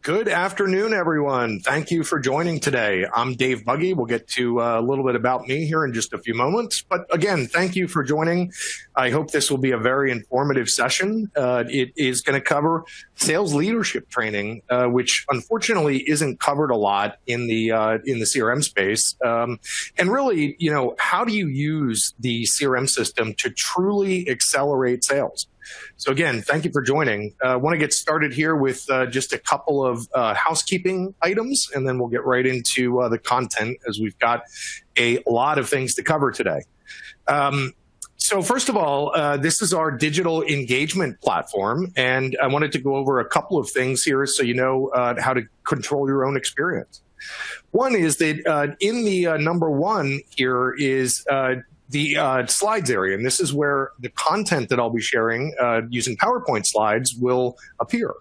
Good afternoon, everyone. Thank you for joining today. I'm Dave Buggy. We'll get to a little bit about me here in just a few moments. But again, thank you for joining. I hope this will be a very informative session. It is going to cover sales leadership training, which unfortunately isn't covered a lot in the CRM space. And really, how do you use the CRM system to truly accelerate sales? So again, thank you for joining. I want to get started here with just a couple of housekeeping items, and then we'll get right into the content as we've got a lot of things to cover today. So first of all, this is our digital engagement platform, and I wanted to go over a couple of things here so you know how to control your own experience. One is that in the number one here is the slides area, and this is where the content that I'll be sharing using PowerPoint slides will appear.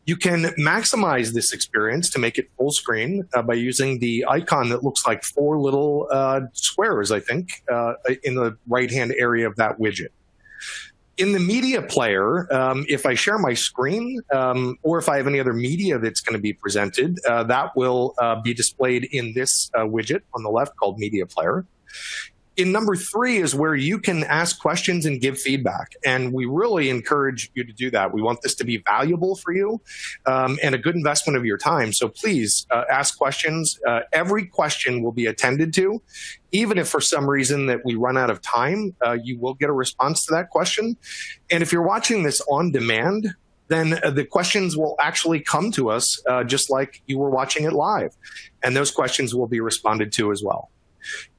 You can maximize this experience to make it full screen by using the icon that looks like four little squares, I think, in the right-hand area of that widget. In the media player, if I share my screen or if I have any other media that's going to be presented, that will be displayed in this widget on the left called Media Player. In number three is where you can ask questions and give feedback. And we really encourage you to do that. We want this to be valuable for you and a good investment of your time. So please ask questions. Every question will be attended to. Even if for some reason that we run out of time, you will get a response to that question. And if you're watching this on demand, then the questions will actually come to us just like you were watching it live. And those questions will be responded to as well.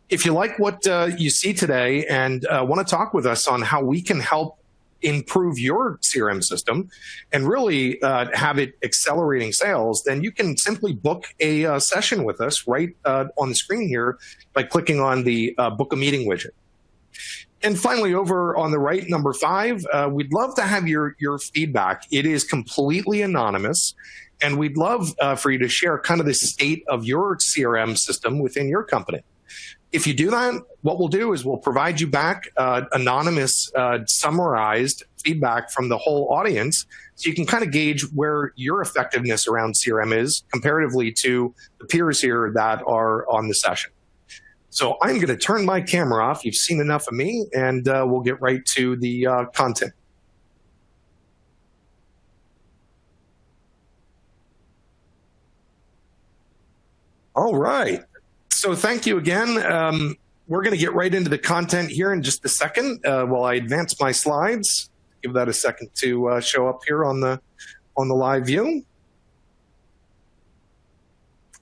If you like what you see today and want to talk with us on how we can help improve your CRM system and really have it accelerating sales, then you can simply book a session with us right on the screen here by clicking on the Book a Meeting widget. And finally, over on the right, number five, we'd love to have your feedback. It is completely anonymous. And we'd love for you to share kind of the state of your CRM system within your company. If you do that, what we'll do is we'll provide you back anonymous, summarized feedback from the whole audience so you can kind of gauge where your effectiveness around CRM is comparatively to the peers here that are on the session. So I'm going to turn my camera off. You've seen enough of me, and we'll get right to the content. All right. So thank you again. We're going to get right into the content here in just a second while I advance my slides. Give that a second to show up here on the live view.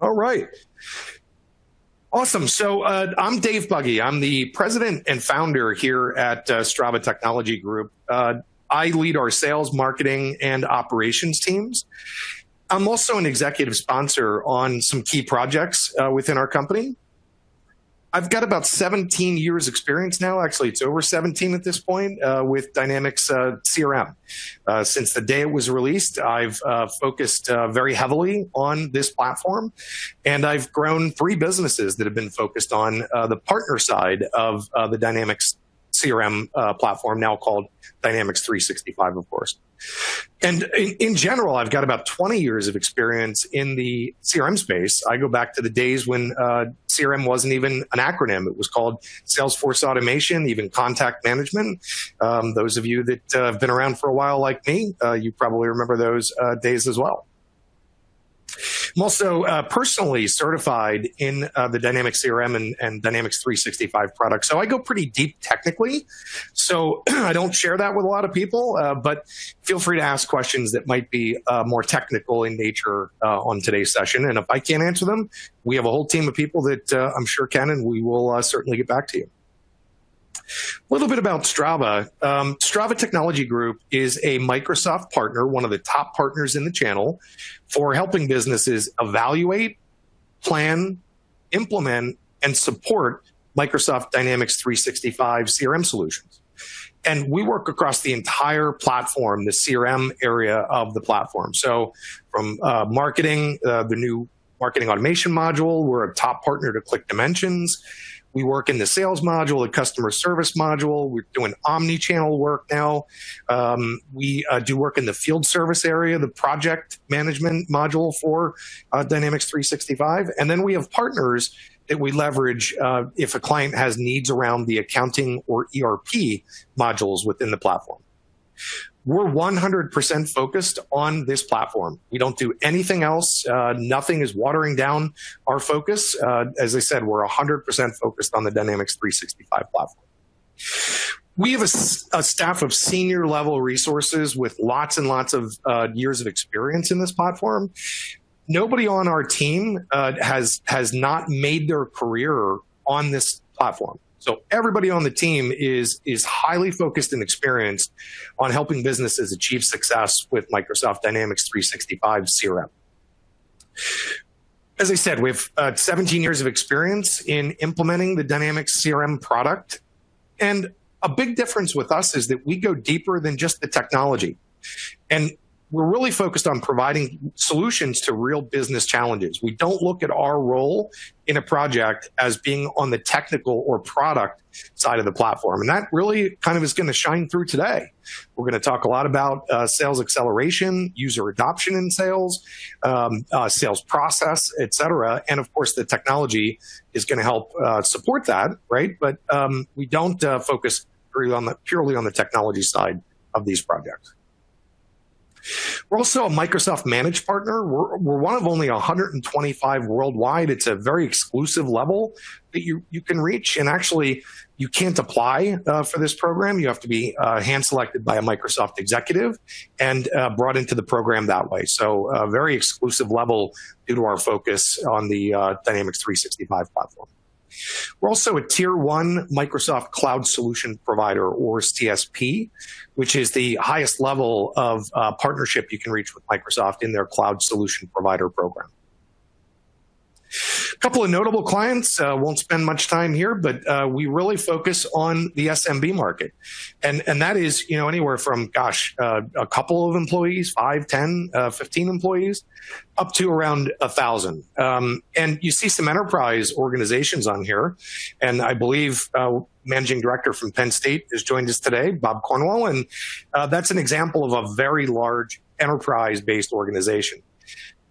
All right. Awesome. So I'm Dave Buggy. I'm the president and founder here at Strava Technology Group. I lead our sales, marketing, and operations teams. I'm also an executive sponsor on some key projects within our company. I've got about 17 years experience now. Actually, it's over 17 at this point with Dynamics CRM. Since the day it was released, I've focused very heavily on this platform, and I've grown 3 businesses that have been focused on the partner side of the Dynamics CRM platform, now called Dynamics 365, of course. And in general, I've got about 20 years of experience in the CRM space. I go back to the days when CRM wasn't even an acronym. It was called Salesforce Automation, even contact management. Those of you that have been around for a while like me, you probably remember those days as well. I'm also personally certified in the Dynamics CRM and Dynamics 365 products. So I go pretty deep technically. So I don't share that with a lot of people, but feel free to ask questions that might be more technical in nature on today's session. And if I can't answer them, we have a whole team of people that I'm sure can, and we will certainly get back to you. A little bit about Strava. Strava Technology Group is a Microsoft partner, one of the top partners in the channel, for helping businesses evaluate, plan, implement, and support Microsoft Dynamics 365 CRM solutions. And we work across the entire platform, the CRM area of the platform. So from marketing, the new marketing automation module, we're a top partner to Click Dimensions. We work in the sales module, the customer service module. We're doing omni-channel work now. We do work in the field service area, the project management module for Dynamics 365. And then we have partners that we leverage if a client has needs around the accounting or ERP modules within the platform. We're 100% focused on this platform. We don't do anything else. Nothing is watering down our focus. As I said, we're 100% focused on the Dynamics 365 platform. We have a staff of senior level resources with lots and lots of years of experience in this platform. Nobody on our team has not made their career on this platform. So everybody on the team is highly focused and experienced on helping businesses achieve success with Microsoft Dynamics 365 CRM. As I said, we have 17 years of experience in implementing the Dynamics CRM product. And a big difference with us is that we go deeper than just the technology. And we're really focused on providing solutions to real business challenges. We don't look at our role in a project as being on the technical or product side of the platform. And that really kind of is going to shine through today. We're going to talk a lot about sales acceleration, user adoption in sales, sales process, et cetera. And of course, the technology is going to help support that, right? But we don't focus purely on the technology side of these projects. We're also a Microsoft Managed partner. We're one of only 125 worldwide. It's a very exclusive level that you can reach. And actually, you can't apply for this program. You have to be hand-selected by a Microsoft executive and brought into the program that way. So a very exclusive level due to our focus on the Dynamics 365 platform. We're also a Tier 1 Microsoft Cloud Solution Provider, or CSP, which is the highest level of partnership you can reach with Microsoft in their Cloud Solution Provider program. A couple of notable clients, won't spend much time here, but we really focus on the SMB market. And that is, anywhere from, a couple of employees, 5, 10, 15 employees, up to around 1,000. And you see some enterprise organizations on here. And I believe Managing Director from Penn State has joined us today, Bob Cornwell. And that's an example of a very large enterprise-based organization.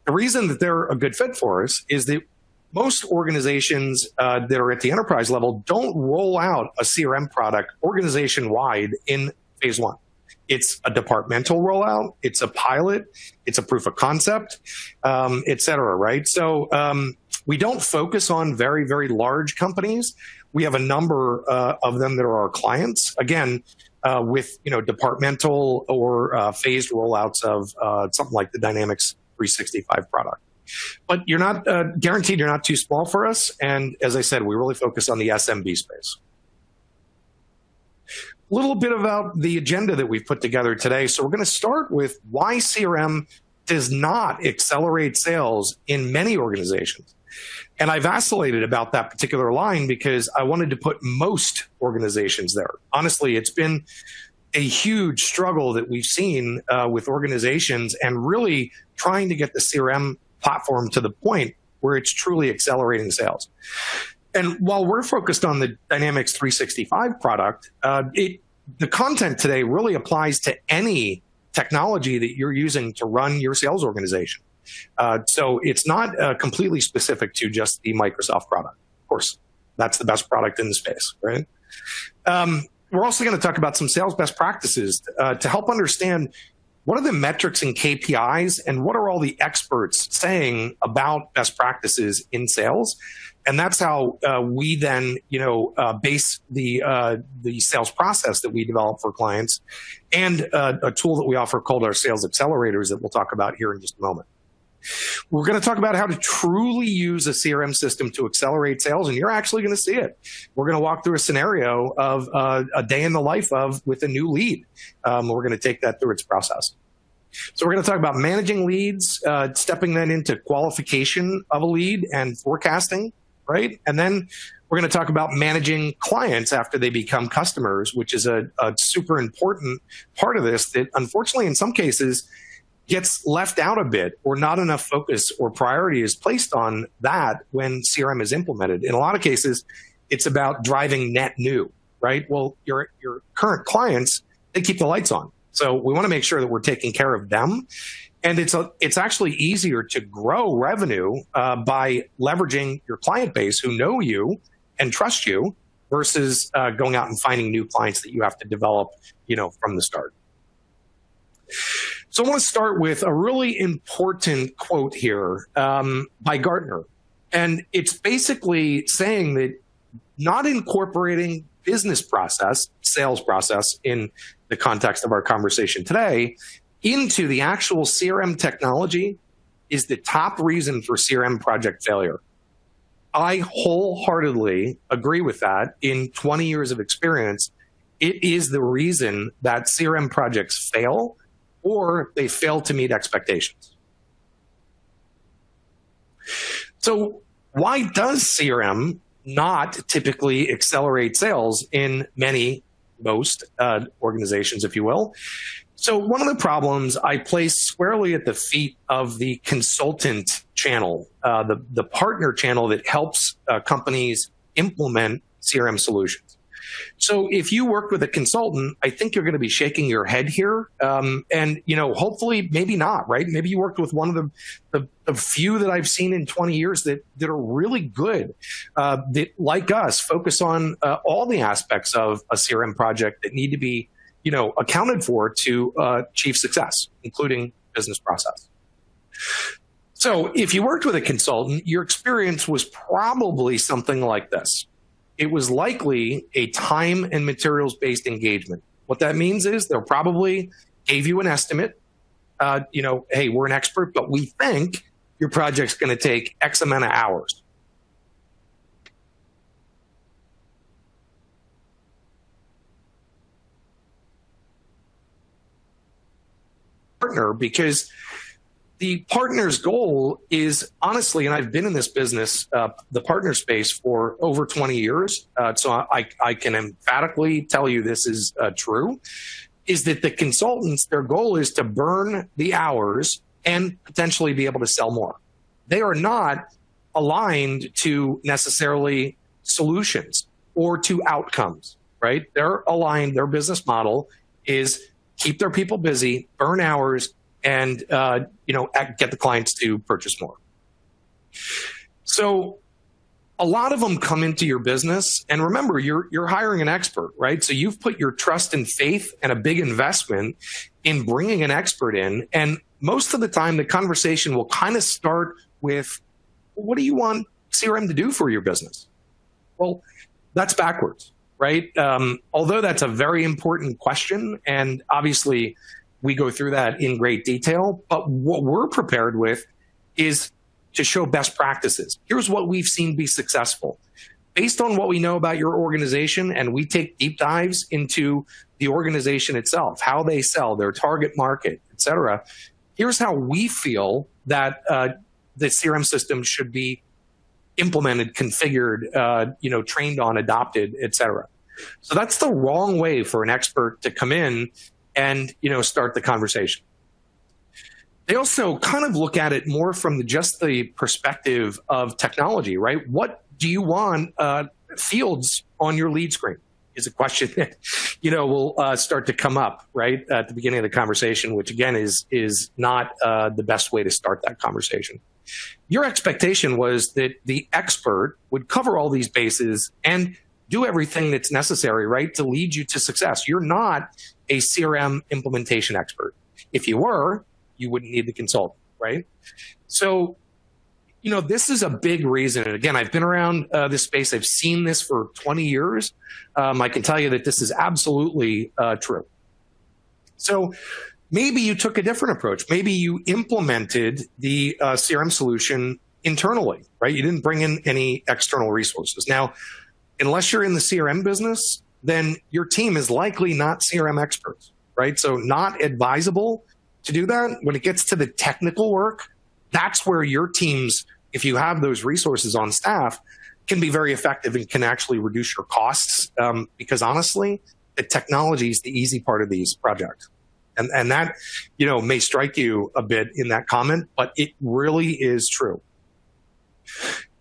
The reason that they're a good fit for us is that most organizations that are at the enterprise level don't roll out a CRM product organization-wide in phase one. It's a departmental rollout, it's a pilot, it's a proof of concept, et cetera, right? So we don't focus on very, very large companies. We have a number of them that are our clients, again, with departmental or phased rollouts of something like the Dynamics 365 product. But you're not guaranteed you're not too small for us. And as I said, we really focus on the SMB space. A little bit about the agenda that we've put together today. So we're going to start with why CRM does not accelerate sales in many organizations. And I vacillated about that particular line because I wanted to put most organizations there. Honestly, it's been a huge struggle that we've seen with organizations and really trying to get the CRM platform to the point where it's truly accelerating sales. And while we're focused on the Dynamics 365 product, the content today really applies to any technology that you're using to run your sales organization. So it's not completely specific to just the Microsoft product. Of course, that's the best product in the space, right? We're also going to talk about some sales best practices to help understand what are the metrics and KPIs and what are all the experts saying about best practices in sales. And that's how we then, base the sales process that we develop for clients and a tool that we offer called our Sales Accelerators that we'll talk about here in just a moment. We're going to talk about how to truly use a CRM system to accelerate sales, and you're actually going to see it. We're going to walk through a scenario of a day in the life with a new lead. We're going to take that through its process. So we're going to talk about managing leads, stepping then into qualification of a lead and forecasting, right? And then we're going to talk about managing clients after they become customers, which is a super important part of this that unfortunately in some cases gets left out a bit, or not enough focus or priority is placed on that when CRM is implemented. In a lot of cases, it's about driving net new, right? Well, your current clients, they keep the lights on. So we want to make sure that we're taking care of them. And it's actually easier to grow revenue by leveraging your client base who know you and trust you versus going out and finding new clients that you have to develop, from the start. So I want to start with a really important quote here by Gartner. And it's basically saying that not incorporating business process, sales process in the context of our conversation today, into the actual CRM technology is the top reason for CRM project failure. I wholeheartedly agree with that. In 20 years of experience, it is the reason that CRM projects fail or they fail to meet expectations. So why does CRM not typically accelerate sales in most organizations, if you will? So one of the problems I place squarely at the feet of the consultant channel, the partner channel that helps companies implement CRM solutions. So if you work with a consultant, I think you're going to be shaking your head here. And, hopefully maybe not, right? Maybe you worked with one of the few that I've seen in 20 years that are really good, that like us focus on all the aspects of a CRM project that need to be accounted for to achieve success, including business process. So if you worked with a consultant, your experience was probably something like this. It was likely a time and materials-based engagement. What that means is they'll probably gave you an estimate. Hey, we're an expert, but we think your project's going to take X amount of hours. Partner, because the partner's goal is honestly, and I've been in this business, the partner space for over 20 years, so I can emphatically tell you this is true, is that the consultants, their goal is to burn the hours and potentially be able to sell more. They are not aligned to necessarily solutions or to outcomes, right? They're aligned, their business model is keep their people busy, burn hours, and get the clients to purchase more. So a lot of them come into your business, and remember, you're hiring an expert, right? So you've put your trust and faith and a big investment in bringing an expert in, and most of the time the conversation will kind of start with, what do you want CRM to do for your business? Well, that's backwards. Right? Although that's a very important question, and obviously we go through that in great detail, but what we're prepared with is to show best practices. Here's what we've seen be successful. Based on what we know about your organization, and we take deep dives into the organization itself, how they sell, their target market, et cetera, here's how we feel that the CRM system should be implemented, configured, trained on, adopted, et cetera. So that's the wrong way for an expert to come in and, start the conversation. They also kind of look at it more from just the perspective of technology, right? What do you want fields on your lead screen is a question that, will start to come up, right, at the beginning of the conversation, which again is not the best way to start that conversation. Your expectation was that the expert would cover all these bases and do everything that's necessary, right, to lead you to success. You're not a CRM implementation expert. If you were, you wouldn't need the consultant, right? So, this is a big reason. And again, I've been around this space. I've seen this for 20 years. I can tell you that this is absolutely true. So maybe you took a different approach. Maybe you implemented the CRM solution internally, right? You didn't bring in any external resources. Now, unless you're in the CRM business, then your team is likely not CRM experts, right? So not advisable to do that. When it gets to the technical work, that's where your teams, if you have those resources on staff, can be very effective and can actually reduce your costs because honestly, the technology is the easy part of these projects. And that, may strike you a bit in that comment, but it really is true.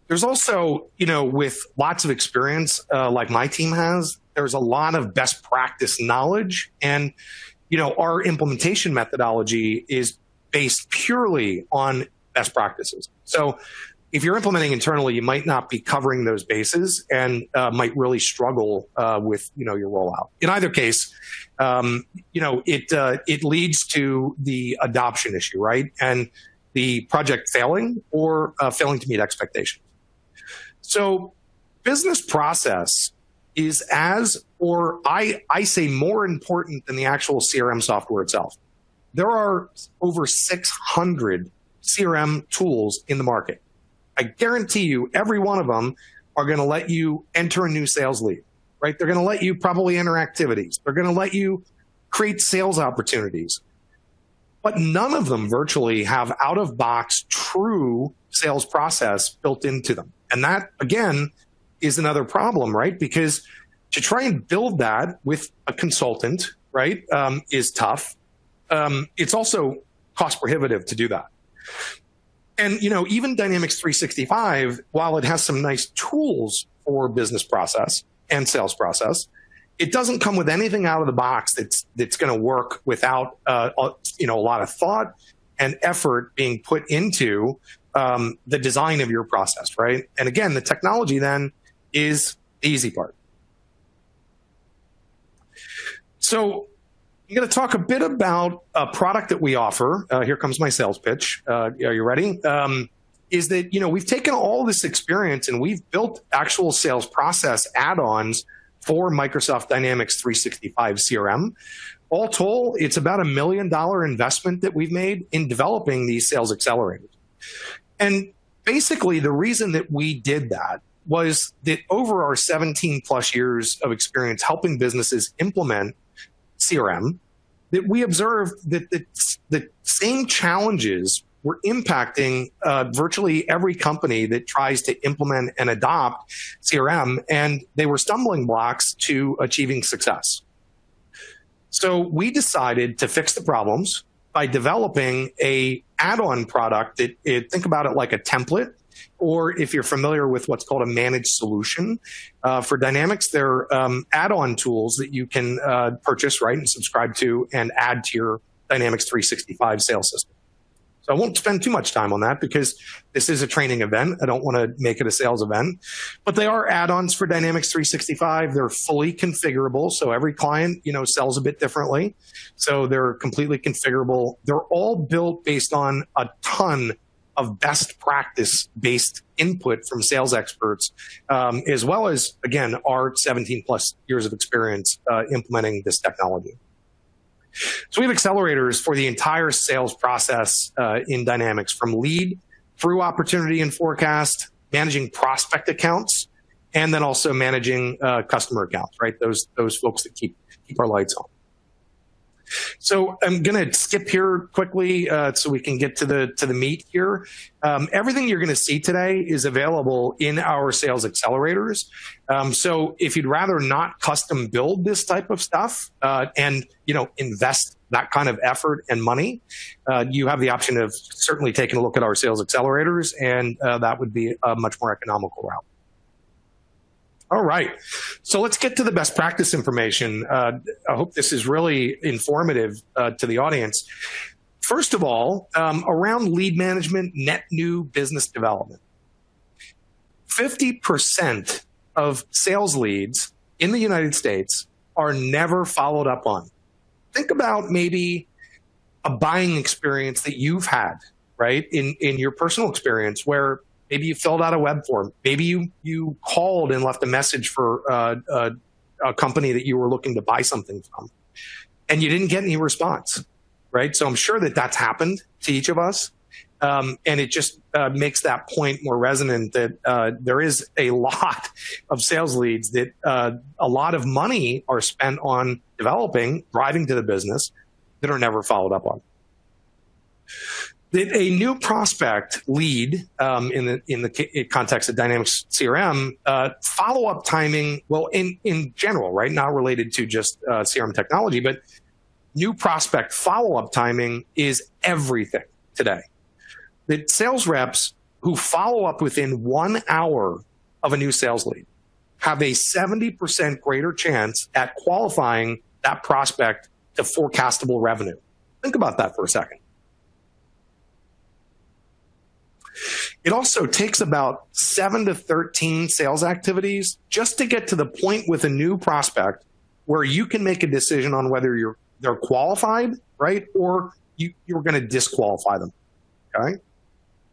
There's also, with lots of experience like my team has, there's a lot of best practice knowledge. And, our implementation methodology is based purely on best practices. So if you're implementing internally, you might not be covering those bases and might really struggle with, your rollout. In either case, it leads to the adoption issue, right? And the project failing or failing to meet expectations. So business process is I say more important than the actual CRM software itself. There are over 600 CRM tools in the market. I guarantee you every one of them are going to let you enter a new sales lead, right? They're going to let you probably enter activities. They're going to let you create sales opportunities. But none of them virtually have out-of-box true sales process built into them. And that, again, is another problem, right? Because to try and build that with a consultant, right, is tough. It's also cost prohibitive to do that. And, even Dynamics 365, while it has some nice tools for business process and sales process, it doesn't come with anything out of the box that's going to work without, a lot of thought and effort being put into the design of your process, right? And again, the technology then is the easy part. So I'm going to talk a bit about a product that we offer. Here comes my sales pitch. Are you ready? Is that, we've taken all this experience and we've built actual sales process add-ons for Microsoft Dynamics 365 CRM. All told, it's about $1 million investment that we've made in developing these sales accelerators. And basically, the reason that we did that was that over our 17 plus years of experience helping businesses implement CRM, that we observed that the same challenges were impacting virtually every company that tries to implement and adopt CRM, and they were stumbling blocks to achieving success. So we decided to fix the problems by developing a add-on product that, think about it like a template, or if you're familiar with what's called a managed solution. For Dynamics, they're add-on tools that you can purchase, right, and subscribe to and add to your Dynamics 365 sales system. So I won't spend too much time on that because this is a training event. I don't want to make it a sales event. But they are add-ons for Dynamics 365. They're fully configurable. So every client, sells a bit differently. So they're completely configurable. They're all built based on a ton of best practice-based input from sales experts, as well as, again, our 17 plus years of experience implementing this technology. So we have accelerators for the entire sales process in Dynamics, from lead through opportunity and forecast, managing prospect accounts, and then also managing customer accounts, right? Those folks that keep our lights on. So I'm going to skip here quickly so we can get to the meat here. Everything you're going to see today is available in our sales accelerators. So if you'd rather not custom build this type of stuff and invest that kind of effort and money, you have the option of certainly taking a look at our sales accelerators, and that would be a much more economical route. All right, so let's get to the best practice information. I hope this is really informative to the audience. First of all, around lead management, net new business development. 50% of sales leads in the United States are never followed up on. Think about maybe a buying experience that you've had, right, in your personal experience, where maybe you filled out a web form. Maybe you called and left a message for a company that you were looking to buy something from, and you didn't get any response, right? So I'm sure that that's happened to each of us, and it just makes that point more resonant that there is a lot of sales leads that a lot of money are spent on developing, driving to the business, that are never followed up on. A new prospect lead in the context of Dynamics CRM, follow-up timing, well, in general, right, not related to just CRM technology, but new prospect follow-up timing is everything today. The sales reps who follow up within 1 hour of a new sales lead have a 70% greater chance at qualifying that prospect to forecastable revenue. Think about that for a second. It also takes about 7 to 13 sales activities just to get to the point with a new prospect where you can make a decision on whether they're qualified, right, or you're going to disqualify them. Okay.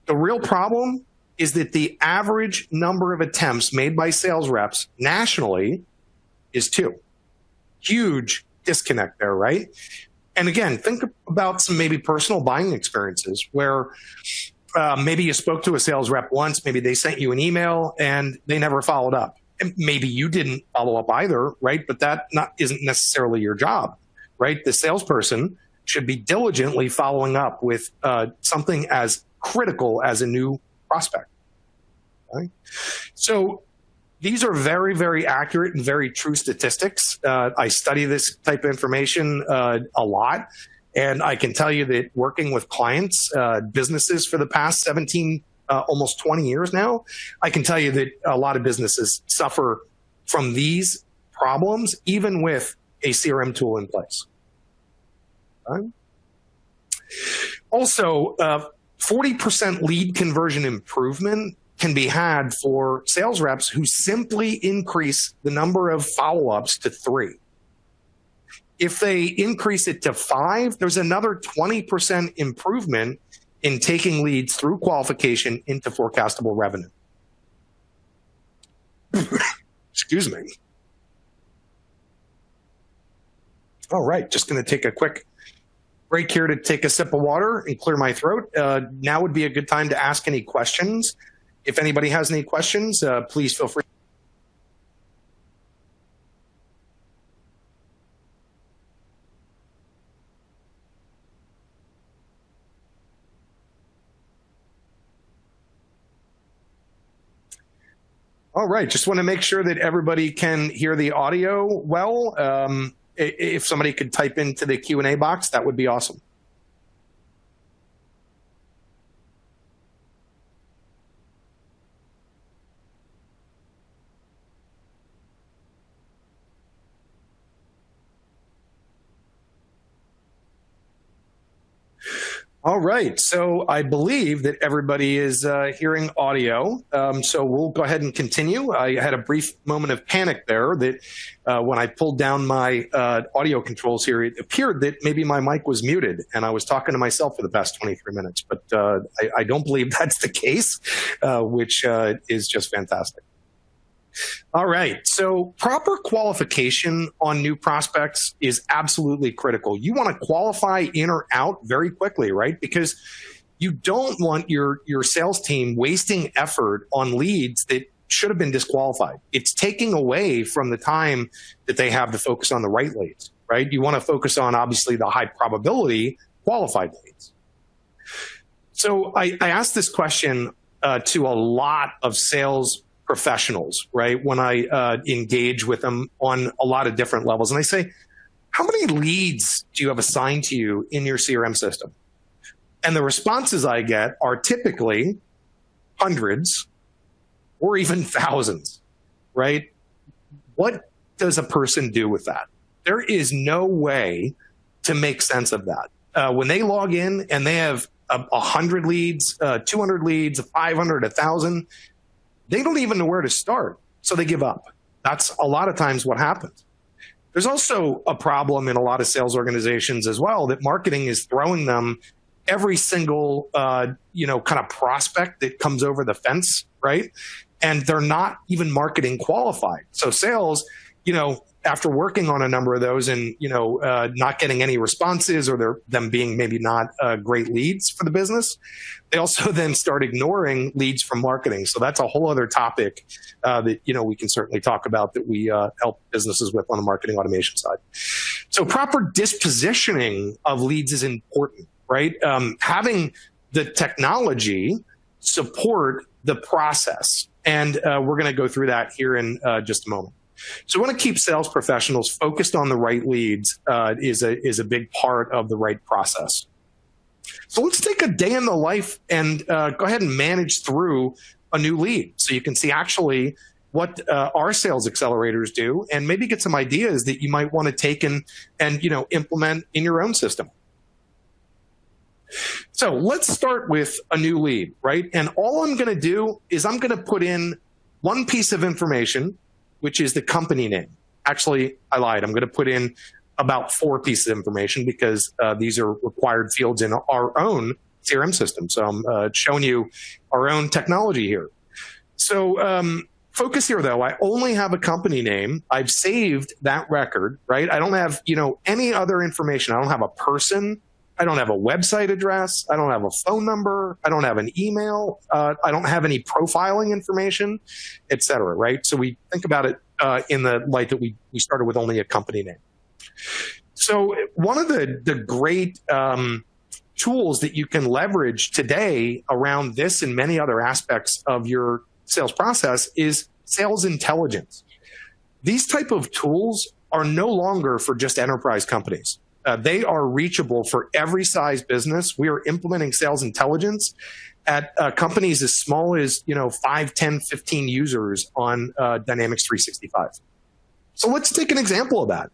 The real problem is that the average number of attempts made by sales reps nationally is 2. Huge disconnect there, right? And again, think about some maybe personal buying experiences where maybe you spoke to a sales rep once, maybe they sent you an email and they never followed up. And maybe you didn't follow up either, right? But that isn't necessarily your job, right? The salesperson should be diligently following up with something as critical as a new prospect. Right? So these are very, very accurate and very true statistics. I study this type of information a lot. And I can tell you that working with clients, businesses for the past 17, almost 20 years now, I can tell you that a lot of businesses suffer from these problems, even with a CRM tool in place. Right? Also, 40% lead conversion improvement can be had for sales reps who simply increase the number of follow-ups to 3. If they increase it to 5, there's another 20% improvement in taking leads through qualification into forecastable revenue. Excuse me. All right, just going to take a quick break here to take a sip of water and clear my throat. Now would be a good time to ask any questions. If anybody has any questions, please feel free. All right, just want to make sure that everybody can hear the audio well. If somebody could type into the Q&A box, that would be awesome. All right, so I believe that everybody is hearing audio, so we'll go ahead and continue. I had a brief moment of panic there that when I pulled down my audio controls here, it appeared that maybe my mic was muted and I was talking to myself for the past 23 minutes, but I don't believe that's the case, which is just fantastic. All right, so proper qualification on new prospects is absolutely critical. You want to qualify in or out very quickly, right? Because you don't want your sales team wasting effort on leads that should have been disqualified. It's taking away from the time that they have to focus on the right leads, right? You want to focus on, obviously, the high probability qualified leads. So I asked this question to a lot of sales professionals, right? When I engage with them on a lot of different levels. And I say, how many leads do you have assigned to you in your CRM system? And the responses I get are typically hundreds or even thousands, right? What does a person do with that? There is no way to make sense of that. When they log in and they have 100 leads, 200 leads, 500, 1,000, they don't even know where to start, so they give up. That's a lot of times what happens. There's also a problem in a lot of sales organizations as well that marketing is throwing them every single kind of prospect that comes over the fence, right? And they're not even marketing qualified. So sales, after working on a number of those and not getting any responses or them being maybe not great leads for the business, they also then start ignoring leads from marketing. So that's a whole other topic that we can certainly talk about that we help businesses with on the marketing automation side. So proper dispositioning of leads is important, right? Having the technology support the process, and we're going to go through that here in just a moment. So we want to keep sales professionals focused on the right leads is a big part of the right process. So let's take a day in the life and go ahead and manage through a new lead so you can see actually what our sales accelerators do and maybe get some ideas that you might want to take and implement in your own system. So let's start with a new lead, right? And all I'm going to do is I'm going to put in one piece of information, which is the company name. Actually, I lied. I'm going to put in about 4 pieces of information because these are required fields in our own CRM system. So I'm showing you our own technology here. So focus here, though. I only have a company name. I've saved that record, right? I don't have, any other information. I don't have a person. I don't have a website address. I don't have a phone number. I don't have an email. I don't have any profiling information, et cetera, right? So we think about it in the light that we started with only a company name. So one of the great tools that you can leverage today around this and many other aspects of your sales process is sales intelligence. These type of tools are no longer for just enterprise companies. They are reachable for every size business. We are implementing sales intelligence at companies as small as 5, 10, 15 users on Dynamics 365. So let's take an example of that.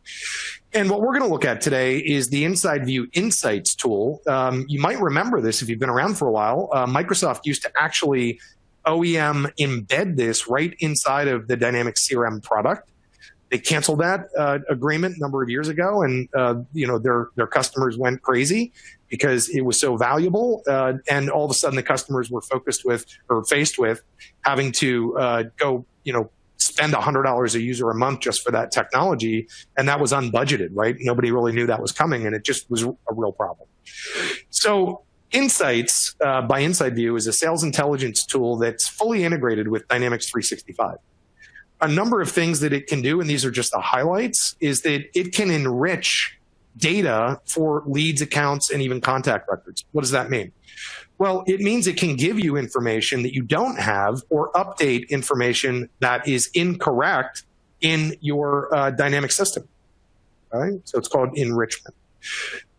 And what we're going to look at today is the Inside View Insights tool. You might remember this if you've been around for a while. Microsoft used to actually OEM embed this right inside of the Dynamics CRM product. They canceled that agreement a number of years ago, and their customers went crazy because it was so valuable. And all of a sudden, the customers were faced with having to go, spend $100 a user a month just for that technology, and that was unbudgeted, right? Nobody really knew that was coming, and it just was a real problem. So Insights by Inside View is a sales intelligence tool that's fully integrated with Dynamics 365. A number of things that it can do, and these are just the highlights, is that it can enrich data for leads, accounts, and even contact records. What does that mean? Well, it means it can give you information that you don't have or update information that is incorrect in your dynamic system. Right? So it's called enrichment.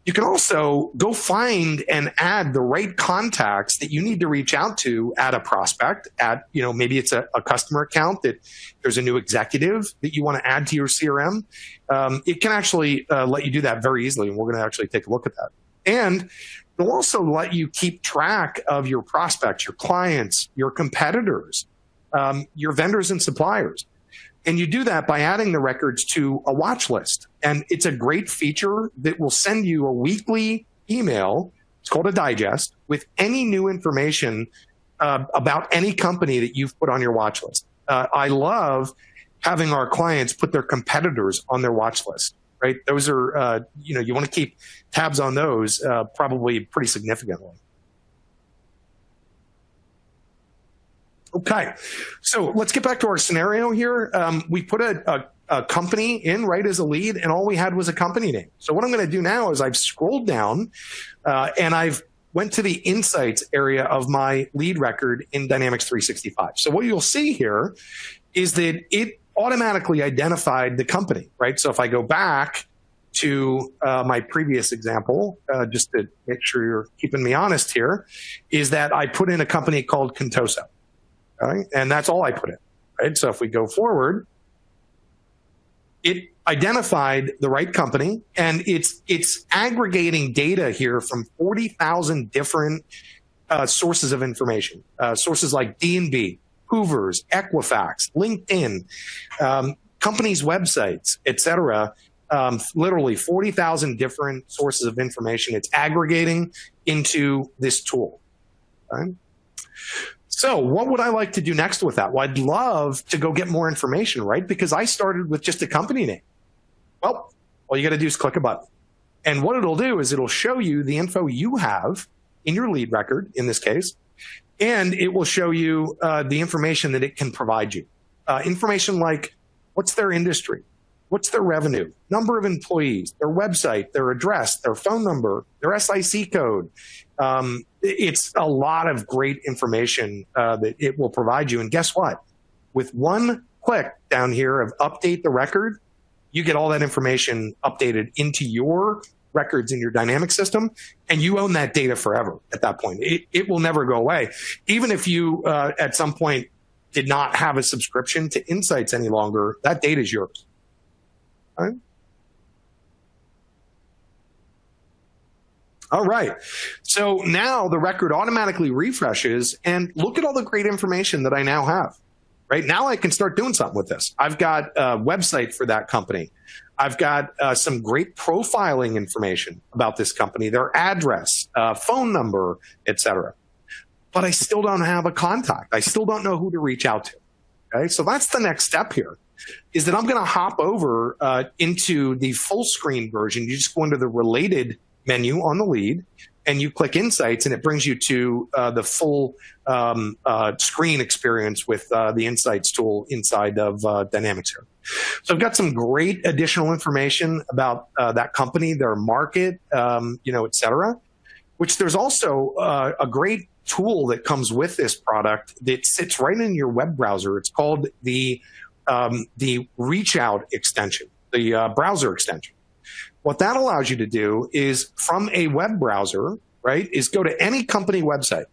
You can also go find and add the right contacts that you need to reach out to at a prospect, maybe it's a customer account that there's a new executive that you want to add to your CRM. It can actually let you do that very easily, and we're going to actually take a look at that. And it'll also let you keep track of your prospects, your clients, your competitors, your vendors and suppliers. And you do that by adding the records to a watch list. And it's a great feature that will send you a weekly email. It's called a digest with any new information about any company that you've put on your watch list. I love having our clients put their competitors on their watch list, right? Those are, you want to keep tabs on those probably pretty significantly. Okay, so let's get back to our scenario here. We put a company in, right, as a lead, and all we had was a company name. So what I'm going to do now is I've scrolled down and I've went to the Insights area of my lead record in Dynamics 365. So what you'll see here is that it automatically identified the company, right? So if I go back to my previous example, just to make sure you're keeping me honest here, is that I put in a company called Contoso. Right? And that's all I put in. Right? So if we go forward, it identified the right company, and it's aggregating data here from 40,000 different sources of information. Sources like D&B, Hoover's, Equifax, LinkedIn, companies' websites, et cetera. Literally 40,000 different sources of information it's aggregating into this tool. Right? So what would I like to do next with that? Well, I'd love to go get more information, right? Because I started with just a company name. Well, all you got to do is click a button. And what it'll do is it'll show you the info you have in your lead record, in this case, and it will show you the information that it can provide you. Information like what's their industry, what's their revenue, number of employees, their website, their address, their phone number, their SIC code. It's a lot of great information that it will provide you. And guess what? With one click down here of update the record, you get all that information updated into your records in your dynamic system, and you own that data forever at that point. It will never go away. Even if you, at some point, did not have a subscription to Insights any longer, that data is yours. All right? All right. So now the record automatically refreshes, and look at all the great information that I now have. Right now I can start doing something with this. I've got a website for that company. I've got some great profiling information about this company, their address, phone number, etc. But I still don't have a contact. I still don't know who to reach out to. Okay, so that's the next step here, is that I'm going to hop over into the full screen version. You just go into the related menu on the lead, and you click Insights, and it brings you to the full screen experience with the Insights tool inside of Dynamics here. So I've got some great additional information about that company, their market, et cetera, which there's also a great tool that comes with this product that sits right in your web browser. It's called the Reach Out extension, the browser extension. What that allows you to do is, from a web browser, right, is go to any company website,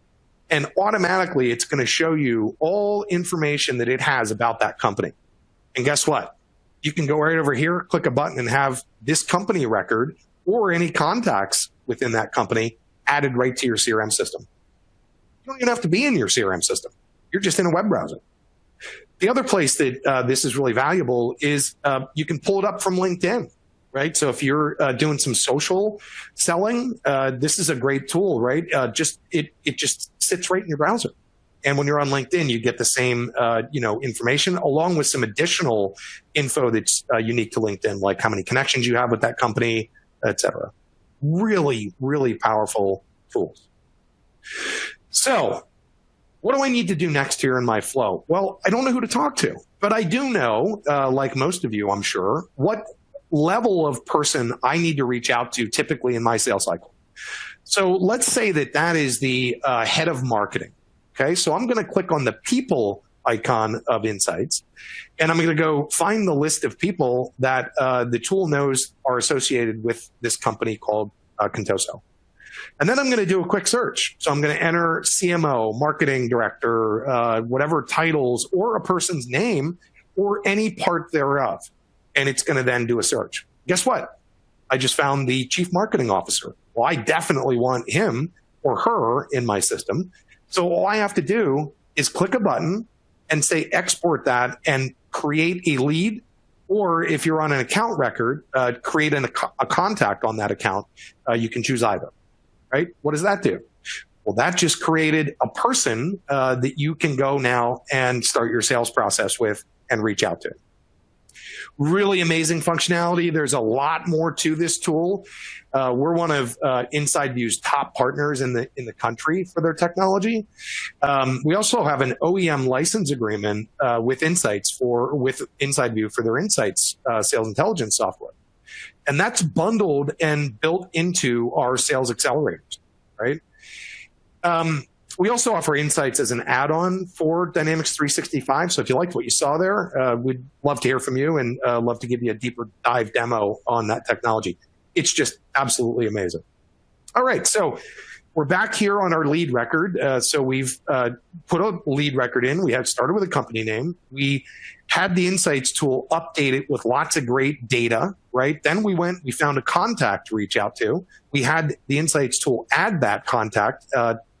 and automatically it's going to show you all information that it has about that company. And guess what? You can go right over here, click a button, and have this company record or any contacts within that company added right to your CRM system. You don't even have to be in your CRM system. You're just in a web browser. The other place that this is really valuable is you can pull it up from LinkedIn. Right, so if you're doing some social selling, this is a great tool, right? It just sits right in your browser, and when you're on LinkedIn, you get the same information along with some additional info that's unique to LinkedIn, like how many connections you have with that company, etc. Really, really powerful tools. So, what do I need to do next here in my flow? Well, I don't know who to talk to, but I do know, like most of you, I'm sure, what level of person I need to reach out to typically in my sales cycle. So let's say that is the head of marketing. Okay, so I'm going to click on the people icon of Insights, and I'm going to go find the list of people that the tool knows are associated with this company called Contoso. And then I'm going to do a quick search. So I'm going to enter CMO, marketing director, whatever titles, or a person's name, or any part thereof. And it's going to then do a search. Guess what? I just found the chief marketing officer. Well, I definitely want him or her in my system. So all I have to do is click a button and say export that and create a lead. Or if you're on an account record, create a contact on that account. You can choose either. Right? What does that do? Well, that just created a person that you can go now and start your sales process with and reach out to. Really amazing functionality. There's a lot more to this tool. We're one of InsideView's top partners in the country for their technology. We also have an OEM license agreement with InsideView for their Insights sales intelligence software. And that's bundled and built into our sales accelerators, right? We also offer Insights as an add-on for Dynamics 365. So if you liked what you saw there, we'd love to hear from you and love to give you a deeper dive demo on that technology. It's just absolutely amazing. All right, so we're back here on our lead record. So we've put a lead record in. We have started with a company name. We had the Insights tool updated with lots of great data, right? Then we found a contact to reach out to. We had the Insights tool add that contact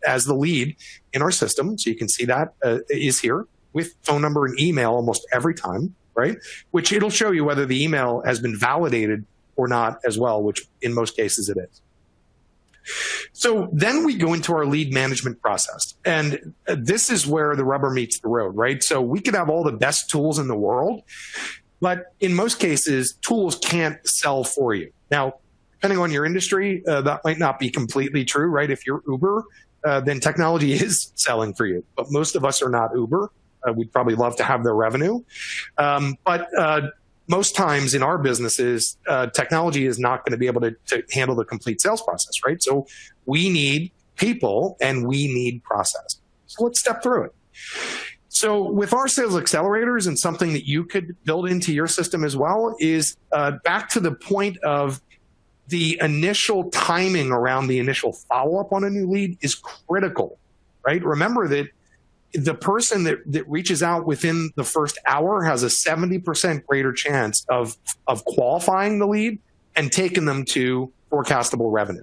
as the lead in our system. So you can see that is here with phone number and email almost every time, right? Which it'll show you whether the email has been validated or not as well, which in most cases it is. So then we go into our lead management process. And this is where the rubber meets the road, right? So we could have all the best tools in the world, but in most cases, tools can't sell for you. Now, depending on your industry, that might not be completely true, right? If you're Uber, then technology is selling for you. But most of us are not Uber. We'd probably love to have their revenue. But most times in our businesses, technology is not going to be able to handle the complete sales process, right? So we need people and we need process. So let's step through it. So with our sales accelerators, and something that you could build into your system as well, is back to the point of the initial timing around the initial follow-up on a new lead is critical, right? Remember that the person that reaches out within the first hour has a 70% greater chance of qualifying the lead and taking them to forecastable revenue,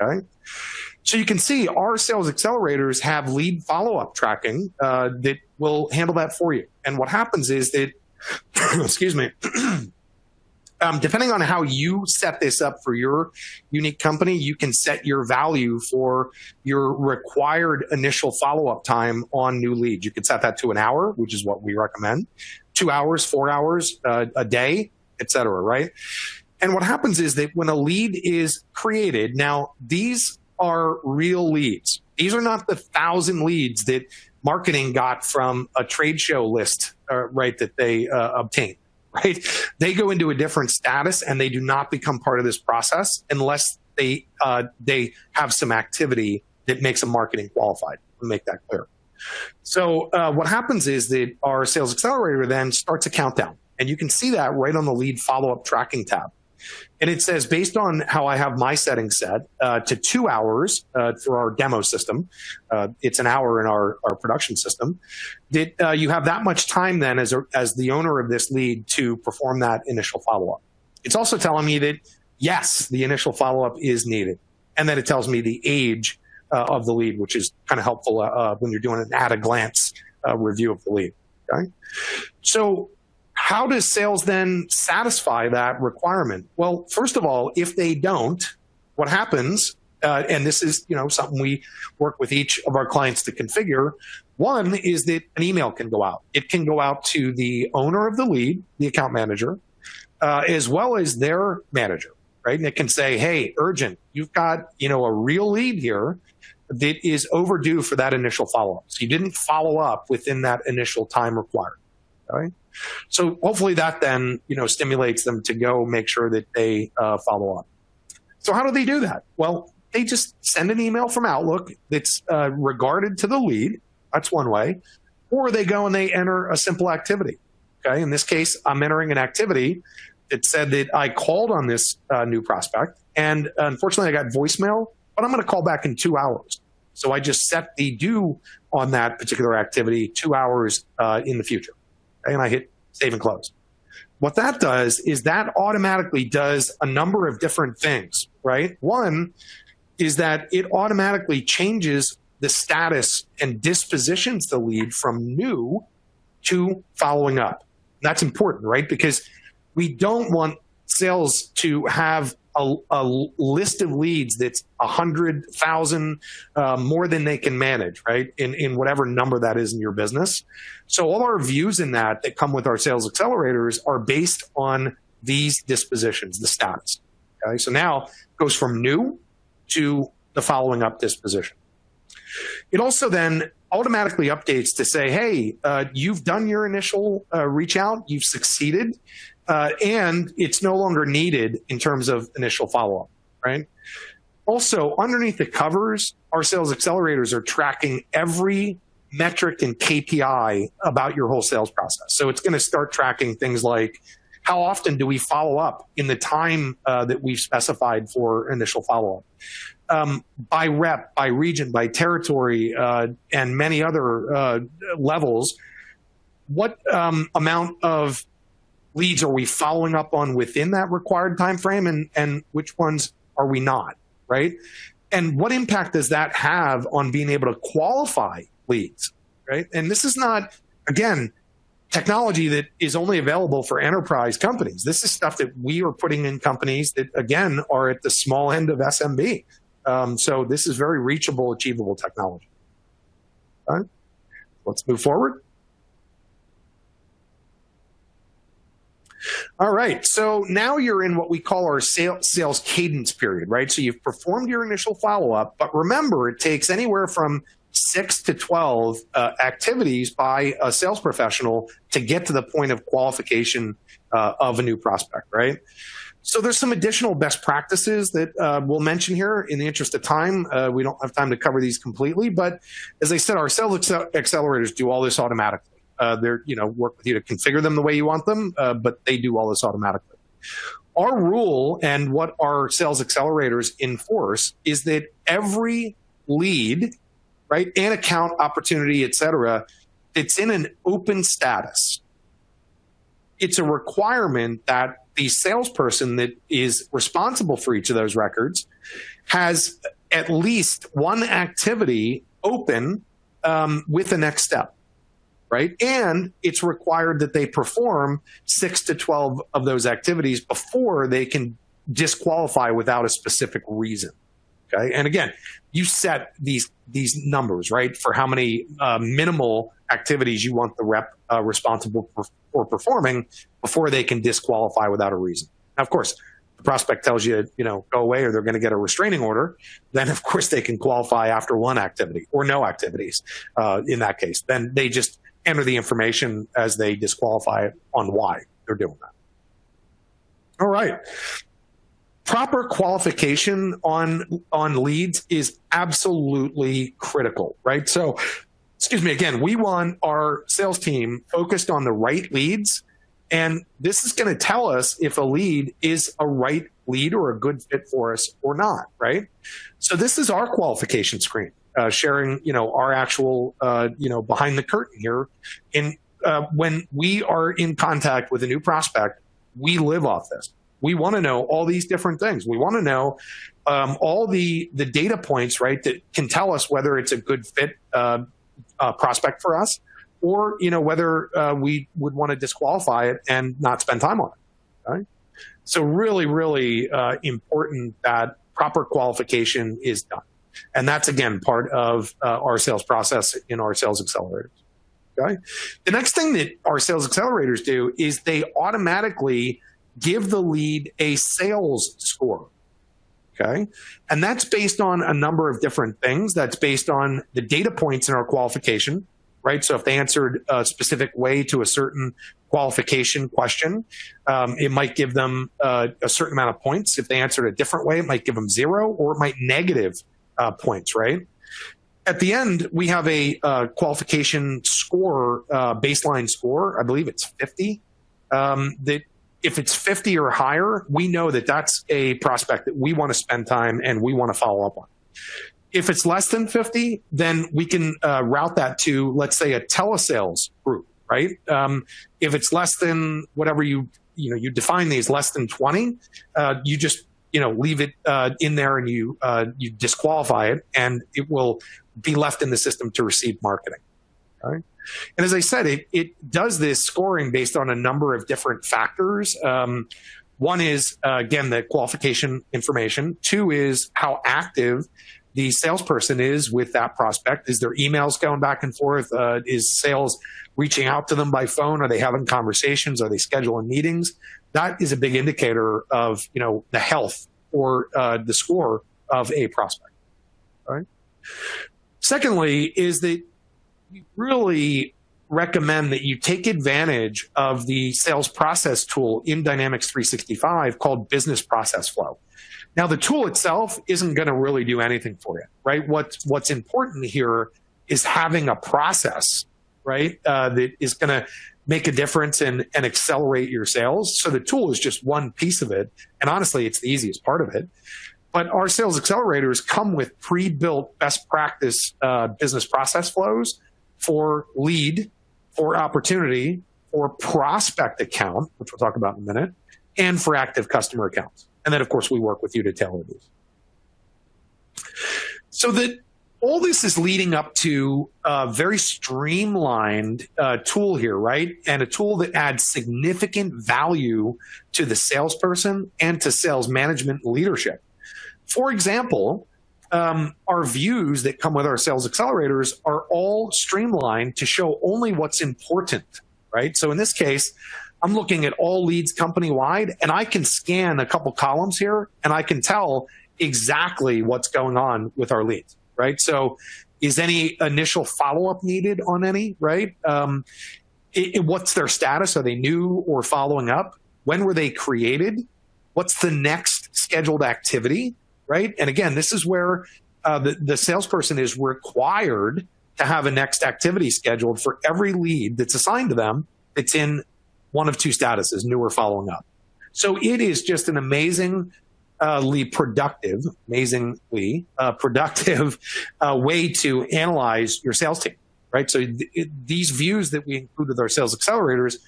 okay? So you can see our sales accelerators have lead follow-up tracking that will handle that for you. And what happens is that, excuse me, depending on how you set this up for your unique company, you can set your value for your required initial follow-up time on new leads. You can set that to an hour, which is what we recommend, 2 hours, 4 hours, a day, et cetera, right? And what happens is that when a lead is created, now these are real leads. These are not the 1,000 leads that marketing got from a trade show list, right, that they obtained. Right? They go into a different status and they do not become part of this process unless they have some activity that makes them marketing qualified. I'll make that clear. So what happens is that our sales accelerator then starts a countdown, and you can see that right on the lead follow-up tracking tab. And it says, based on how I have my settings set, to 2 hours for our demo system, it's an hour in our production system, that you have that much time then as the owner of this lead to perform that initial follow-up. It's also telling me that, yes, the initial follow-up is needed, and that it tells me the age of the lead, which is kind of helpful when you're doing an at-a-glance review of the lead. Okay? So how does sales then satisfy that requirement? Well, first of all, if they don't, what happens, and this is something we work with each of our clients to configure, one is that an email can go out. It can go out to the owner of the lead, the account manager, as well as their manager, right? And it can say, hey, urgent, you've got a real lead here that is overdue for that initial follow-up. So you didn't follow up within that initial time required, right? So hopefully that then, stimulates them to go make sure that they follow up. So how do they do that? Well, they just send an email from Outlook that's regarded to the lead. That's one way. Or they go and they enter a simple activity. Okay. In this case, I'm entering an activity that said that I called on this new prospect, and unfortunately I got voicemail, but I'm going to call back in 2 hours. So I just set the due on that particular activity 2 hours in the future. And I hit save and close. What that does is that automatically does a number of different things, right? One is that it automatically changes the status and dispositions the lead from new to following up. That's important, right? Because we don't want sales to have a list of leads that's 100,000 more than they can manage, right? In whatever number that is in your business. So all our views in that come with our sales accelerators are based on these dispositions, the status. Okay, so now it goes from new to the following up disposition. It also then automatically updates to say, hey, you've done your initial reach out, you've succeeded, and it's no longer needed in terms of initial follow-up, right? Also, underneath the covers, our sales accelerators are tracking every metric and KPI about your whole sales process. So it's going to start tracking things like, how often do we follow up in the time that we've specified for initial follow-up? By rep, by region, by territory, and many other levels, what amount of leads are we following up on within that required time frame, and which ones are we not, right? And what impact does that have on being able to qualify leads, right? And this is not, again, technology that is only available for enterprise companies. This is stuff that we are putting in companies that, again, are at the small end of SMB. So this is very reachable, achievable technology. All right, let's move forward. All right, so now you're in what we call our sales cadence period, right? So you've performed your initial follow-up, but remember, it takes anywhere from 6 to 12 activities by a sales professional to get to the point of qualification of a new prospect, right? So there's some additional best practices that we'll mention here in the interest of time. We don't have time to cover these completely, but as I said, our sales accelerators do all this automatically. They're, work with you to configure them the way you want them, but they do all this automatically. Our rule and what our sales accelerators enforce is that every lead, right, and account opportunity, et cetera, it's in an open status. It's a requirement that the salesperson that is responsible for each of those records has at least one activity open with the next step, right? And it's required that they perform 6 to 12 of those activities before they can disqualify without a specific reason. Okay, and again, you set these numbers, right, for how many minimal activities you want the rep responsible for performing before they can disqualify without a reason. Now, of course, the prospect tells you, go away or they're going to get a restraining order, then of course they can qualify after one activity or no activities in that case. Then they just enter the information as they disqualify on why they're doing that. All right. Proper qualification on leads is absolutely critical, right? So, excuse me, again, we want our sales team focused on the right leads, and this is going to tell us if a lead is a right lead or a good fit for us or not, right? So this is our qualification screen, sharing, our actual, behind the curtain here. When we are in contact with a new prospect, we live off this. We want to know all these different things. We want to know all the data points, right, that can tell us whether it's a good fit prospect for us, or whether we would want to disqualify it and not spend time on it. Right? So really, really important that proper qualification is done, and that's again part of our sales process in our sales accelerators. Okay. The next thing that our sales accelerators do is they automatically give the lead a sales score, okay? And that's based on a number of different things. That's based on the data points in our qualification, right? So if they answered a specific way to a certain qualification question, it might give them a certain amount of points. If they answered a different way, it might give them 0, or it might negative points, right? At the end, we have a qualification score, baseline score. I believe it's 50, that if it's 50 or higher, we know that that's a prospect that we want to spend time and we want to follow up on. If it's less than 50, then we can route that to, let's say, a telesales group, right? If it's less than whatever you define these, less than 20, you just leave it in there and you disqualify it, and it will be left in the system to receive marketing. Right? And as I said, it does this scoring based on a number of different factors. One is, again, the qualification information. 2 is how active the salesperson is with that prospect. Is there emails going back and forth? Is sales reaching out to them by phone? Are they having conversations? Are they scheduling meetings? That is a big indicator of the health or the score of a prospect. All right. Secondly, is that we really recommend that you take advantage of the sales process tool in Dynamics 365 called Business Process Flow. Now, the tool itself isn't going to really do anything for you, right? What's important here is having a process, right, that is going to make a difference and accelerate your sales. So the tool is just one piece of it, and honestly, it's the easiest part of it. But our sales accelerators come with pre-built best practice business process flows for lead, for opportunity, for prospect account, which we'll talk about in a minute, and for active customer accounts. And then, of course, we work with you to tailor these. So that all this is leading up to a very streamlined tool here, right? And a tool that adds significant value to the salesperson and to sales management leadership. For example, our views that come with our sales accelerators are all streamlined to show only what's important, right? So in this case, I'm looking at all leads company-wide, and I can scan a couple columns here, and I can tell exactly what's going on with our leads, right? So is any initial follow-up needed on any, right? What's their status? Are they new or following up? When were they created? What's the next scheduled activity? Right? And again, this is where the salesperson is required to have a next activity scheduled for every lead that's assigned to them. It's in one of 2 statuses, new or following up. So it is just an amazingly productive way to analyze your sales team, right? So these views that we include with our sales accelerators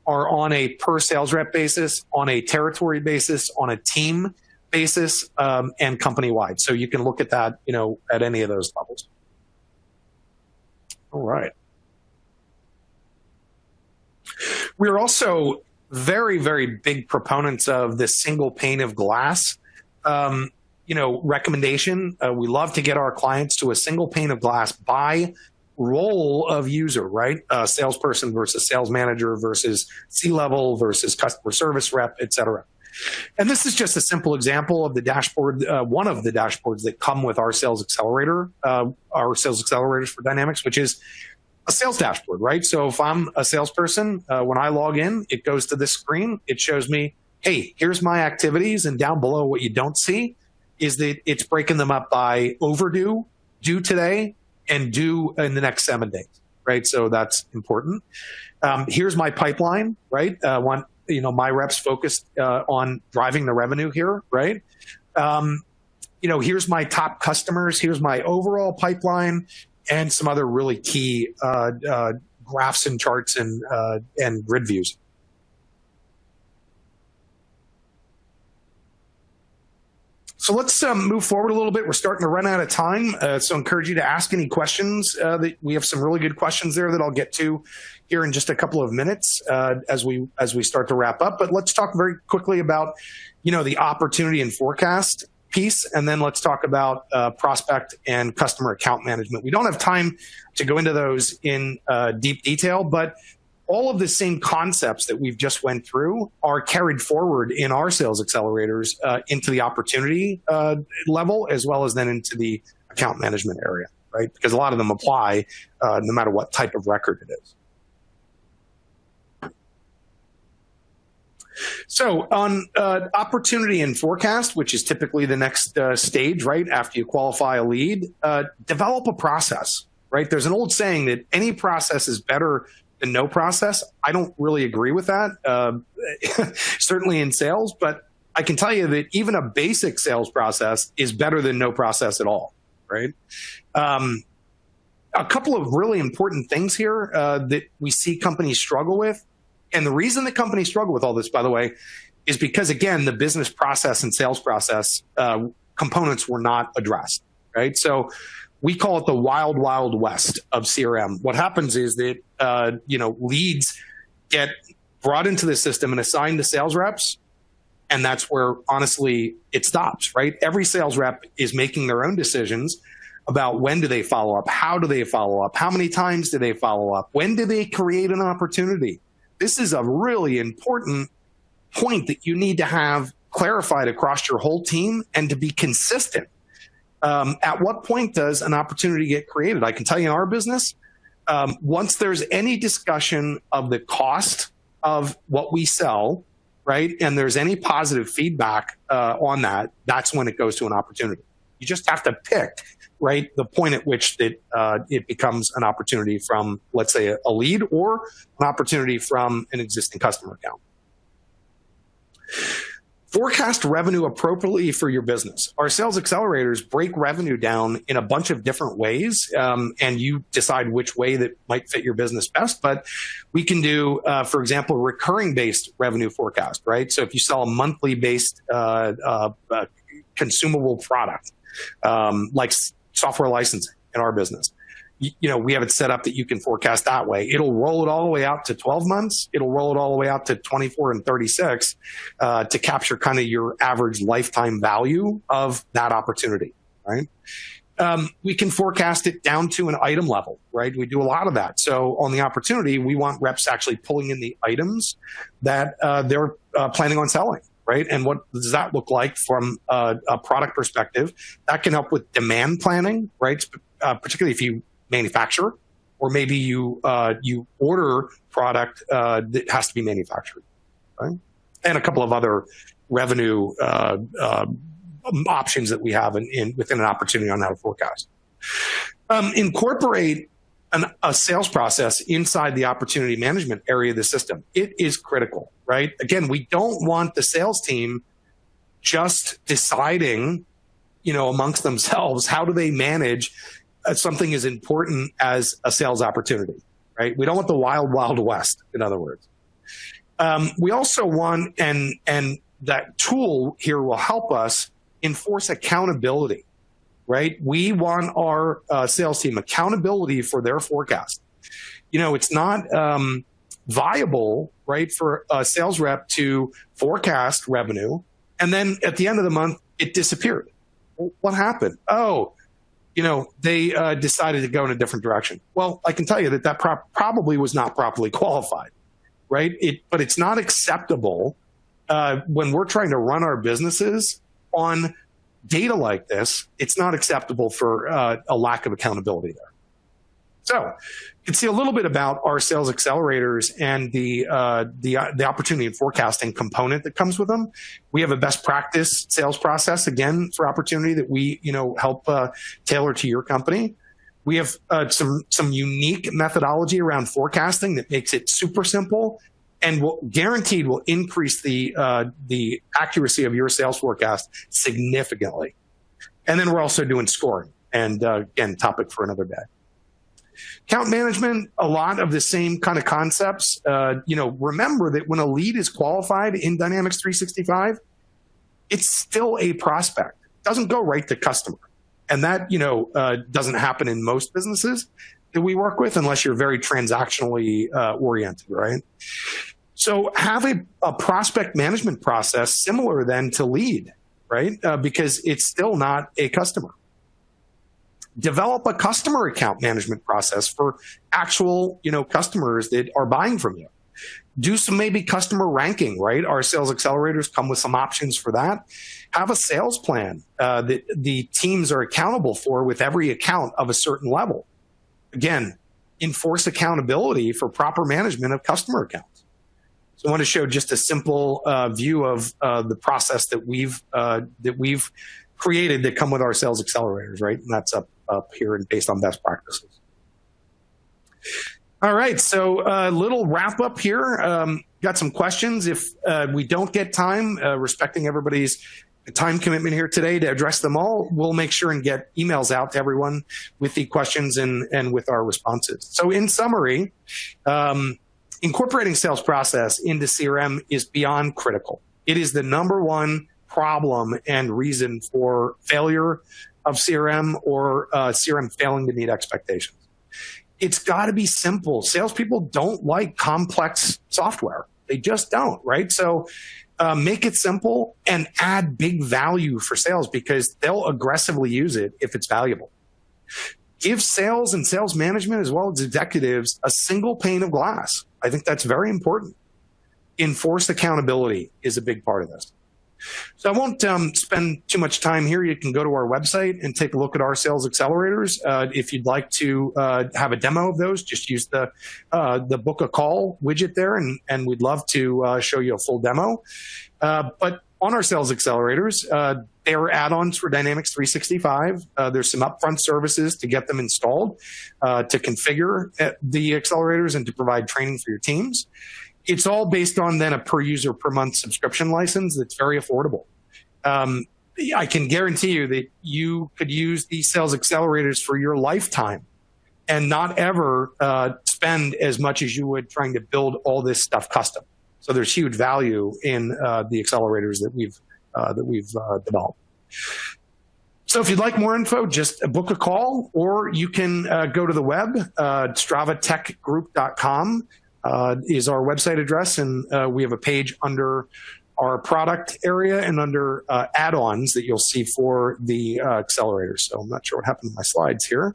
are on a per sales rep basis, on a territory basis, on a team basis, and company-wide. So you can look at that, at any of those levels. All right. We're also very, very big proponents of the single pane of glass, recommendation. We love to get our clients to a single pane of glass by role of user, right? Salesperson versus sales manager versus C-level versus customer service rep, et cetera. And this is just a simple example of the dashboard, one of the dashboards that come with our sales accelerator, our sales accelerators for Dynamics, which is a sales dashboard, right? So if I'm a salesperson, when I log in, it goes to this screen. It shows me, hey, here's my activities. And down below, what you don't see is that it's breaking them up by overdue, due today, and due in the next 7 days, right? So that's important. Here's my pipeline, right? My reps focused on driving the revenue here, right? Here's my top customers. Here's my overall pipeline, and some other really key graphs and charts and grid views. So let's move forward a little bit. We're starting to run out of time, so I encourage you to ask any questions. We have some really good questions there that I'll get to here in just a couple of minutes as we start to wrap up. But let's talk very quickly about the opportunity and forecast piece, and then let's talk about prospect and customer account management. We don't have time to go into those in deep detail, but all of the same concepts that we've just went through are carried forward in our sales accelerators into the opportunity level, as well as then into the account management area, right? Because a lot of them apply no matter what type of record it is. So on opportunity and forecast, which is typically the next stage, right, after you qualify a lead, develop a process, right? There's an old saying that any process is better than no process. I don't really agree with that, certainly in sales, but I can tell you that even a basic sales process is better than no process at all, right? A couple of really important things here that we see companies struggle with. And the reason that companies struggle with all this, by the way, is because, again, the business process and sales process components were not addressed, right? So we call it the wild, wild west of CRM. What happens is that, leads get brought into the system and assigned to sales reps, and that's where, honestly, it stops, right? Every sales rep is making their own decisions about when do they follow up, how do they follow up, how many times do they follow up, when do they create an opportunity. This is a really important point that you need to have clarified across your whole team and to be consistent. At what point does an opportunity get created? I can tell you in our business, once there's any discussion of the cost of what we sell, right, and there's any positive feedback on that, that's when it goes to an opportunity. You just have to pick, right, the point at which that it becomes an opportunity from, let's say, a lead or an opportunity from an existing customer account. Forecast revenue appropriately for your business. Our sales accelerators break revenue down in a bunch of different ways, and you decide which way that might fit your business best. But we can do, for example, recurring-based revenue forecast, right? So if you sell a monthly-based consumable product, like software licensing in our business, we have it set up that you can forecast that way. It'll roll it all the way out to 12 months. It'll roll it all the way out to 24 and 36 to capture kind of your average lifetime value of that opportunity, right? We can forecast it down to an item level, right? We do a lot of that. So on the opportunity, we want reps actually pulling in the items that they're planning on selling, right? And what does that look like from a product perspective? That can help with demand planning, right? Particularly if you manufacture, or maybe you order product that has to be manufactured, right? And a couple of other revenue options that we have within an opportunity on how to forecast. Incorporate a sales process inside the opportunity management area of the system. It is critical, right? Again, we don't want the sales team just deciding, amongst themselves, how do they manage something as important as a sales opportunity, right? We don't want the wild, wild west, in other words. We also want, and that tool here will help us enforce accountability, right? We want our sales team accountability for their forecast. It's not viable, right, for a sales rep to forecast revenue, and then at the end of the month, it disappeared. Well, what happened? Oh, they decided to go in a different direction. Well, I can tell you that probably was not properly qualified, right? But it's not acceptable when we're trying to run our businesses on data like this. It's not acceptable for a lack of accountability there. So you can see a little bit about our sales accelerators and the opportunity and forecasting component that comes with them. We have a best practice sales process, again, for opportunity that we help tailor to your company. We have some unique methodology around forecasting that makes it super simple and guaranteed will increase the accuracy of your sales forecast significantly. And then we're also doing scoring, and again, topic for another day. Account management, a lot of the same kind of concepts. Remember that when a lead is qualified in Dynamics 365, it's still a prospect. It doesn't go right to customer. And that, doesn't happen in most businesses that we work with unless you're very transactionally oriented, right? So have a prospect management process similar then to lead, right? Because it's still not a customer. Develop a customer account management process for actual, customers that are buying from you. Do some maybe customer ranking, right? Our sales accelerators come with some options for that. Have a sales plan that the teams are accountable for with every account of a certain level. Again, enforce accountability for proper management of customer accounts. So I want to show just a simple view of the process that we've created that come with our sales accelerators, right? And that's up here and based on best practices. All right, so a little wrap up here. Got some questions. If we don't get time, respecting everybody's time commitment here today to address them all, we'll make sure and get emails out to everyone with the questions and with our responses. So in summary, incorporating sales process into CRM is beyond critical. It is the number one problem and reason for failure of CRM or CRM failing to meet expectations. It's got to be simple. Salespeople don't like complex software. They just don't, right? So make it simple and add big value for sales because they'll aggressively use it if it's valuable. Give sales and sales management as well as executives a single pane of glass. I think that's very important. Enforced accountability is a big part of this. So I won't spend too much time here. You can go to our website and take a look at our sales accelerators. If you'd like to have a demo of those, just use the book a call widget there, and we'd love to show you a full demo. But on our sales accelerators, they are add-ons for Dynamics 365. There's some upfront services to get them installed, to configure the accelerators and to provide training for your teams. It's all based on then a per user per month subscription license that's very affordable. I can guarantee you that you could use these sales accelerators for your lifetime and not ever spend as much as you would trying to build all this stuff custom. So there's huge value in the accelerators that we've developed. So if you'd like more info, just book a call, or you can go to the web, stravatechgroup.com. Is our website address, and we have a page under our product area and under add-ons that you'll see for the accelerators. So I'm not sure what happened to my slides here,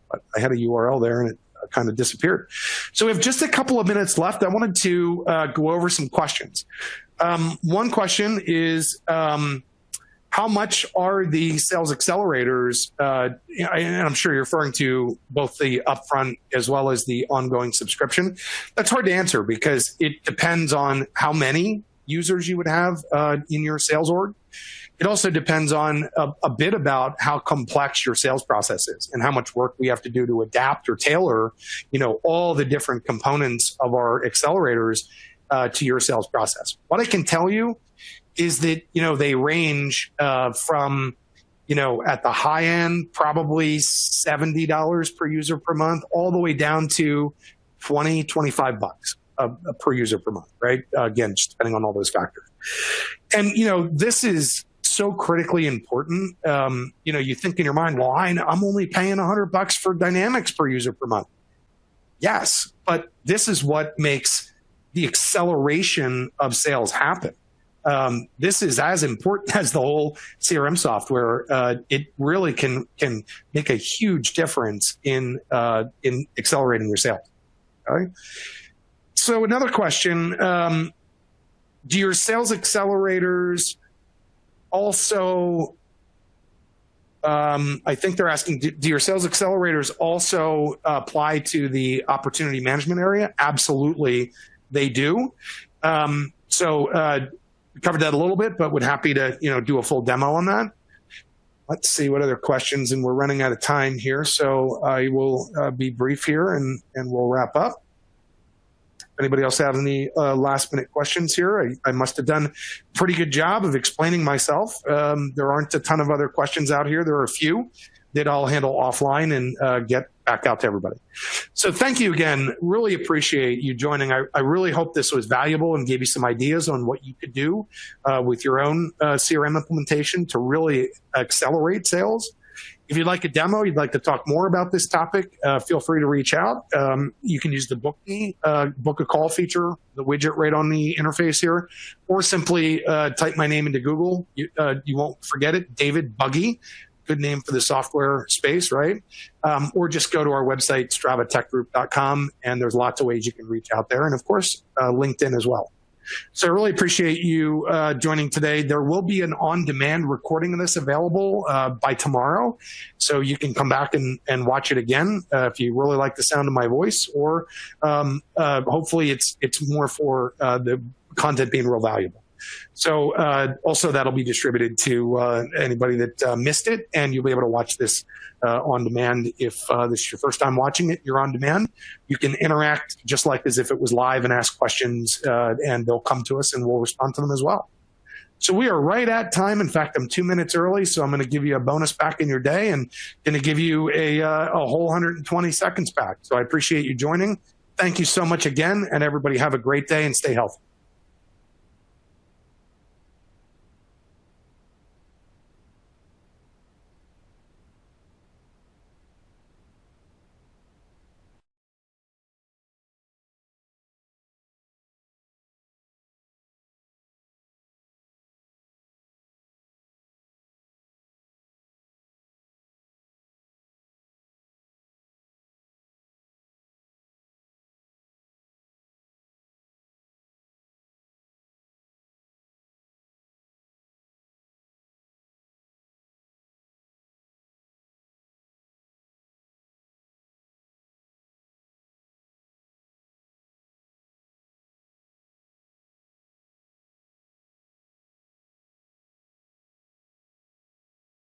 but I had a URL there and it kind of disappeared. So we have just a couple of minutes left. I wanted to go over some questions. One question is, how much are the sales accelerators, and I'm sure you're referring to both the upfront as well as the ongoing subscription. That's hard to answer because it depends on how many users you would have in your sales org. It also depends on a bit about how complex your sales process is and how much work we have to do to adapt or tailor, all the different components of our accelerators to your sales process. What I can tell you is that, they range from, at the high end, probably $70 per user per month, all the way down to $25 per user per month, right? Again, just depending on all those factors. And, this is so critically important. You think in your mind, well, I'm only paying $100 for Dynamics per user per month. Yes, but this is what makes the acceleration of sales happen. This is as important as the whole CRM software. It really can make a huge difference in accelerating your sales. Okay? So another question, do your sales accelerators also, I think they're asking, do your sales accelerators also apply to the opportunity management area? Absolutely, they do. We covered that a little bit, but would happy to do a full demo on that. Let's see what other questions, and we're running out of time here, so I will be brief here and we'll wrap up. Anybody else have any last minute questions here? I must have done a pretty good job of explaining myself. There aren't a ton of other questions out here. There are a few that I'll handle offline and get back out to everybody. So thank you again. Really appreciate you joining. I really hope this was valuable and gave you some ideas on what you could do with your own CRM implementation to really accelerate sales. If you'd like a demo, you'd like to talk more about this topic, feel free to reach out. You can use the book a call feature, the widget right on the interface here, or simply type my name into Google. You won't forget it, David Buggy. Good name for the software space, right? Or just go to our website, stravatechgroup.com, and there's lots of ways you can reach out there. And of course, LinkedIn as well. So I really appreciate you joining today. There will be an on-demand recording of this available by tomorrow. So you can come back and watch it again if you really like the sound of my voice, or hopefully it's more for the content being real valuable. So also that'll be distributed to anybody that missed it, and you'll be able to watch this on demand. If this is your first time watching it, you're on demand. You can interact just like as if it was live and ask questions, and they'll come to us and we'll respond to them as well. So we are right at time. In fact, I'm 2 minutes early, so I'm going to give you a bonus back in your day and going to give you a whole 120 seconds back. So I appreciate you joining. Thank you so much again, and everybody have a great day and stay healthy.